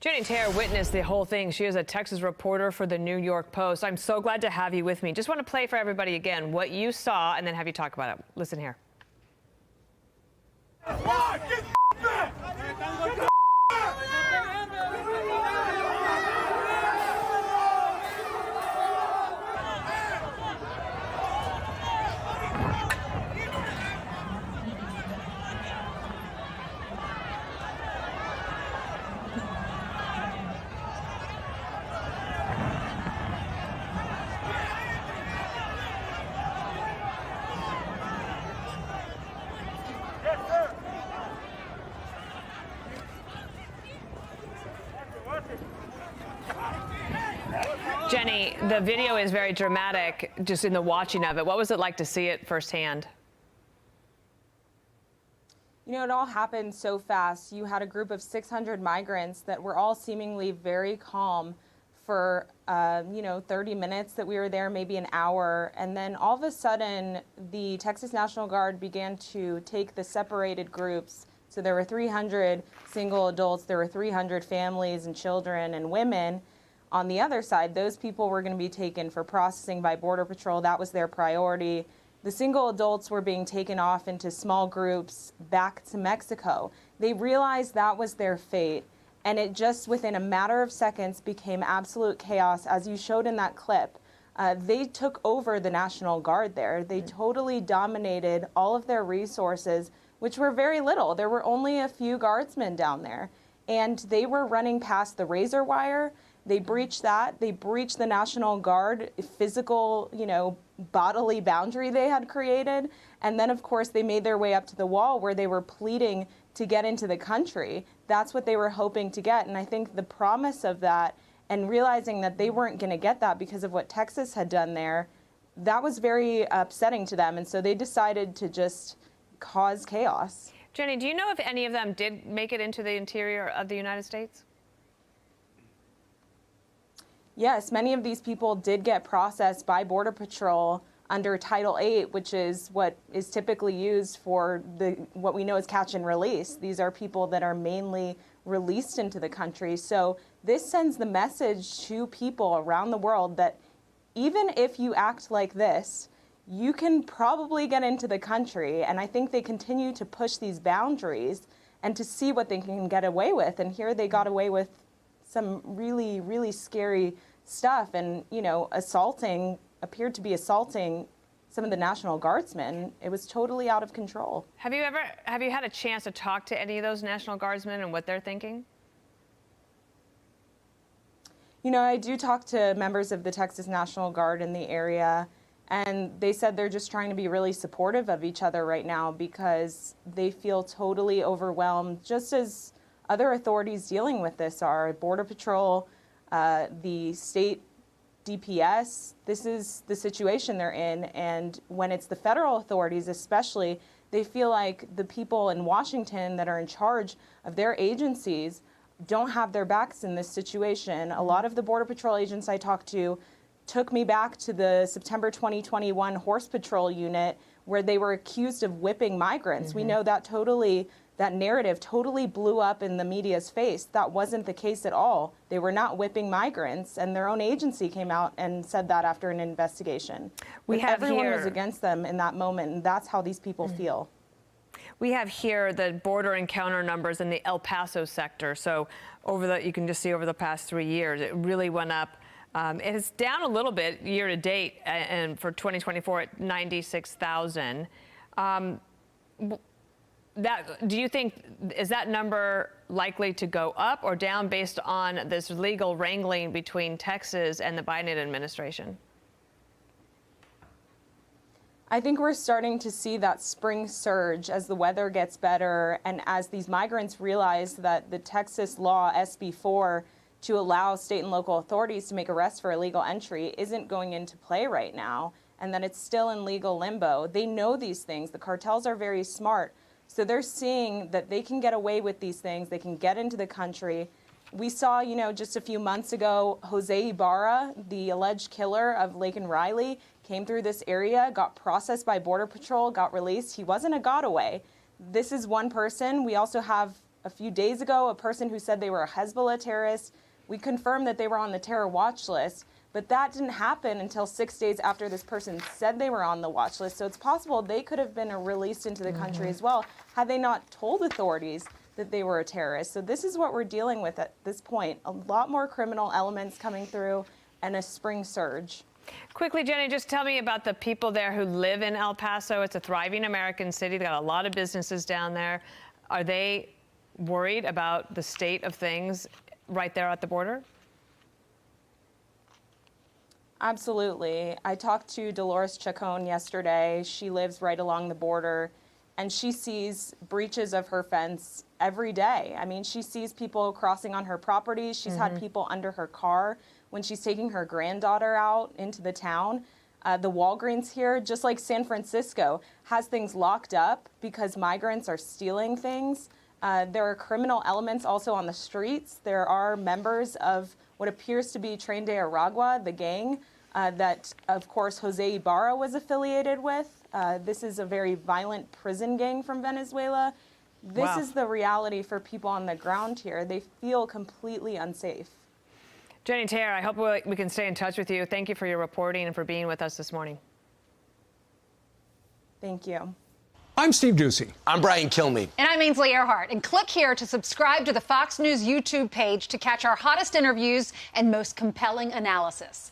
Jennie Taer witnessed the whole thing. She is a Texas reporter for the New York Post. I'm so glad to have you with me. Just want to play for everybody again what you saw and then have you talk about it. Listen here. Jennie, the video is very dramatic just in the watching of it. What was it like to see it firsthand? You know, it all happened so fast. You had a group of 600 migrants that were all seemingly very calm for, 30 minutes that we were there, maybe an hour. And then all of a sudden, the Texas National Guard began to take the separated groups. So there were 300 single adults, there were 300 families and children and women. On the other side, those people were going to be taken for processing by Border Patrol. That was their priority. The single adults were being taken off into small groups back to Mexico. They realized that was their fate, and it just within a matter of seconds became absolute chaos, as you showed in that clip. They took over the National Guard there. They totally dominated all of their resources, which were very little. There were only a few guardsmen down there, and they were running past the razor wire. They breached that. They breached the National Guard physical, bodily boundary they had created. And then, of course, they made their way up to the wall where they were pleading to get into the country. That's what they were hoping to get. And I think the promise of that and realizing that they weren't going to get that because of what Texas had done there, that was very upsetting to them. And so they decided to just cause chaos. Jennie, do you know if any of them did make it into the interior of the United States? Yes, many of these people did get processed by Border Patrol under Title 8, which is what is typically used for what we know as catch and release. These are people that are mainly released into the country. So this sends the message to people around the world that even if you act like this, you can probably get into the country. And I think they continue to push these boundaries and to see what they can get away with. And here they got away with some really, really scary stuff and, appeared to be assaulting some of the National Guardsmen. It was totally out of control. Have you had a chance to talk to any of those National Guardsmen and what they're thinking? I do talk to members of the Texas National Guard in the area, and they said they're just trying to be really supportive of each other right now because they feel totally overwhelmed, just as other authorities dealing with this are. Border Patrol, the state DPS, this is the situation they're in. And when it's the federal authorities especially, they feel like the people in Washington that are in charge of their agencies don't have their backs in this situation. A lot of the Border Patrol agents I talked to took me back to the September 2021 Horse Patrol unit where they were accused of whipping migrants. We know that that narrative totally blew up in the media's face. That wasn't the case at all. They were not whipping migrants, and their own agency came out and said that after an investigation. Everyone was against them in that moment, and that's how these people feel. We have here the border encounter numbers in the El Paso sector. So you can just see over the past 3 years, it really went up. It is down a little bit year to date, and for 2024 at 96,000. Do you think, is that number likely to go up or down based on this legal wrangling between Texas and the Biden administration? I think we're starting to see that spring surge as the weather gets better and as these migrants realize that the Texas law, SB 4, to allow state and local authorities to make arrests for illegal entry isn't going into play right now, and that it's still in legal limbo. They know these things. The cartels are very smart. So they're seeing that they can get away with these things. They can get into the country. We saw, just a few months ago, Jose Ibarra, the alleged killer of Laken Riley, came through this area, got processed by Border Patrol, got released. He wasn't a got-away. This is one person. We also have a few days ago, a person who said they were a Hezbollah terrorist. We confirmed that they were on the terror watch list, but that didn't happen until 6 days after this person said they were on the watch list. So it's possible they could have been released into the country as well had they not told authorities that they were a terrorist. So this is what we're dealing with at this point. A lot more criminal elements coming through and a spring surge. Quickly, Jenny, just tell me about the people there who live in El Paso. It's a thriving American city. They've got a lot of businesses down there. Are they worried about the state of things right there at the border? Absolutely. I talked to Dolores Chacon yesterday. She lives right along the border, and she sees breaches of her fence every day. I mean, she sees people crossing on her property. She's had people under her car when she's taking her granddaughter out into the town. The Walgreens here, just like San Francisco, has things locked up because migrants are stealing things. There are criminal elements also on the streets. There are members of what appears to be Tren de Aragua, the gang that, of course, Jose Ibarra was affiliated with. This is a very violent prison gang from Venezuela. This is the reality for people on the ground here. They feel completely unsafe. Jennie Taer, I hope we can stay in touch with you. Thank you for your reporting and for being with us this morning. Thank you. I'm Steve Ducey. I'm Brian Kilmeade. And I'm Ainsley Earhart. And click here to subscribe to the Fox News YouTube page to catch our hottest interviews and most compelling analysis.